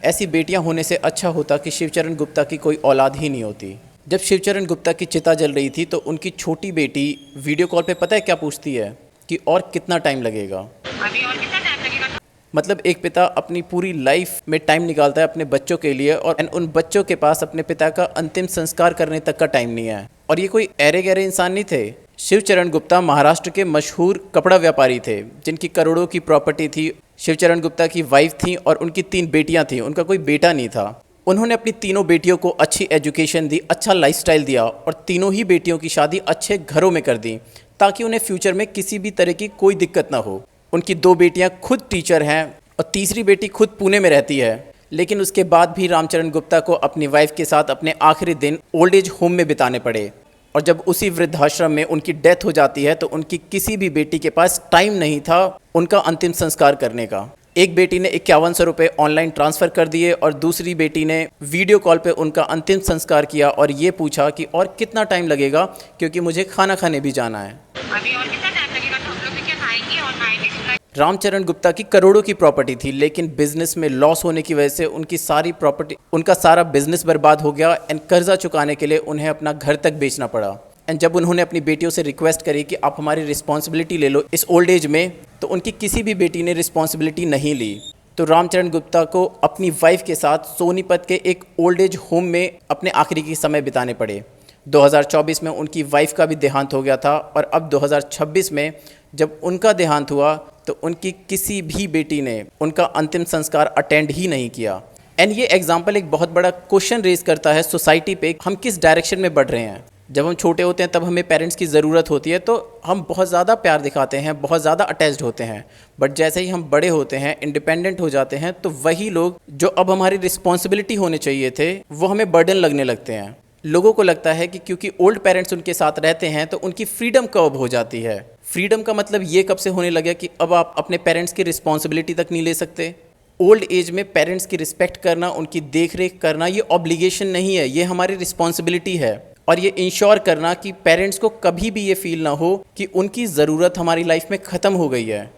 ऐसी बेटियां होने से अच्छा होता कि शिवचरण गुप्ता की कोई औलाद ही नहीं होती। जब शिवचरण गुप्ता की चिता जल रही थी तो उनकी छोटी बेटी वीडियो कॉल पे पता है क्या पूछती है कि और कितना टाइम लगेगा। अभी और कितना टाइम लगेगा? मतलब एक पिता अपनी पूरी लाइफ में टाइम निकालता है अपने बच्चों के लिए और उन बच्चों के पास अपने पिता का अंतिम संस्कार करने तक का टाइम नहीं है। और ये कोई ऐरे गहरे इंसान नहीं थे। शिवचरण गुप्ता महाराष्ट्र के मशहूर कपड़ा व्यापारी थे जिनकी करोड़ों की प्रॉपर्टी थी। शिवचरण गुप्ता की वाइफ थी और उनकी 3 बेटियां थीं। उनका कोई बेटा नहीं था। उन्होंने अपनी तीनों बेटियों को अच्छी एजुकेशन दी, अच्छा लाइफस्टाइल दिया और तीनों ही बेटियों की शादी अच्छे घरों में कर दी ताकि उन्हें फ्यूचर में किसी भी तरह की कोई दिक्कत ना हो। उनकी 2 बेटियां खुद टीचर हैं और तीसरी बेटी खुद पुणे में रहती है। लेकिन उसके बाद भी रामचरण गुप्ता को अपनी वाइफ के साथ अपने आखिरी दिन ओल्ड एज होम में बिताने पड़े। और जब उसी वृद्धाश्रम में उनकी डेथ हो जाती है तो उनकी किसी भी बेटी के पास टाइम नहीं था उनका अंतिम संस्कार करने का। एक बेटी ने 5100 रुपये ऑनलाइन ट्रांसफ़र कर दिए और दूसरी बेटी ने वीडियो कॉल पे उनका अंतिम संस्कार किया और ये पूछा कि और कितना टाइम लगेगा क्योंकि मुझे खाना खाने भी जाना है। अभी और कितना टाइम लगेगा? तो हम लोग भी क्या खाएंगे और खाएंगे? रामचरण गुप्ता की करोड़ों की प्रॉपर्टी थी लेकिन बिजनेस में लॉस होने की वजह से उनकी सारी प्रॉपर्टी, उनका सारा बिजनेस बर्बाद हो गया एंड कर्जा चुकाने के लिए उन्हें अपना घर तक बेचना पड़ा। एंड जब उन्होंने अपनी बेटियों से रिक्वेस्ट करी कि आप हमारी रिस्पॉन्सिबिलिटी ले लो इस ओल्ड एज में, तो उनकी किसी भी बेटी ने रिस्पॉन्सिबिलिटी नहीं ली। तो रामचरण गुप्ता को अपनी वाइफ के साथ सोनीपत के एक ओल्ड एज होम में अपने आखिरी के समय बिताने पड़े। 2024 में उनकी वाइफ का भी देहांत हो गया था और अब 2026 में जब उनका देहांत हुआ तो उनकी किसी भी बेटी ने उनका अंतिम संस्कार अटेंड ही नहीं किया। एंड ये एग्जाम्पल एक बहुत बड़ा क्वेश्चन रेज करता है सोसाइटी पे, हम किस डायरेक्शन में बढ़ रहे हैं। जब हम छोटे होते हैं तब हमें पेरेंट्स की ज़रूरत होती है तो हम बहुत ज़्यादा प्यार दिखाते हैं, बहुत ज़्यादा अटैच्ड होते हैं। बट जैसे ही हम बड़े होते हैं, इंडिपेंडेंट हो जाते हैं, तो वही लोग जो अब हमारी रिस्पॉन्सिबिलिटी होने चाहिए थे वो हमें बर्डन लगने लगते हैं। लोगों को लगता है कि क्योंकि ओल्ड पेरेंट्स उनके साथ रहते हैं तो उनकी फ्रीडम कब हो जाती है। फ्रीडम का मतलब ये कब से होने लगा कि अब आप अपने पेरेंट्स की रिस्पॉन्सिबिलिटी तक नहीं ले सकते। ओल्ड एज में पेरेंट्स की रिस्पेक्ट करना, उनकी देख रेख करना, ये ऑब्लिगेशन नहीं है, ये हमारी रिस्पॉन्सिबिलिटी है। और ये इंश्योर करना कि पेरेंट्स को कभी भी ये फील ना हो कि उनकी ज़रूरत हमारी लाइफ में ख़त्म हो गई है।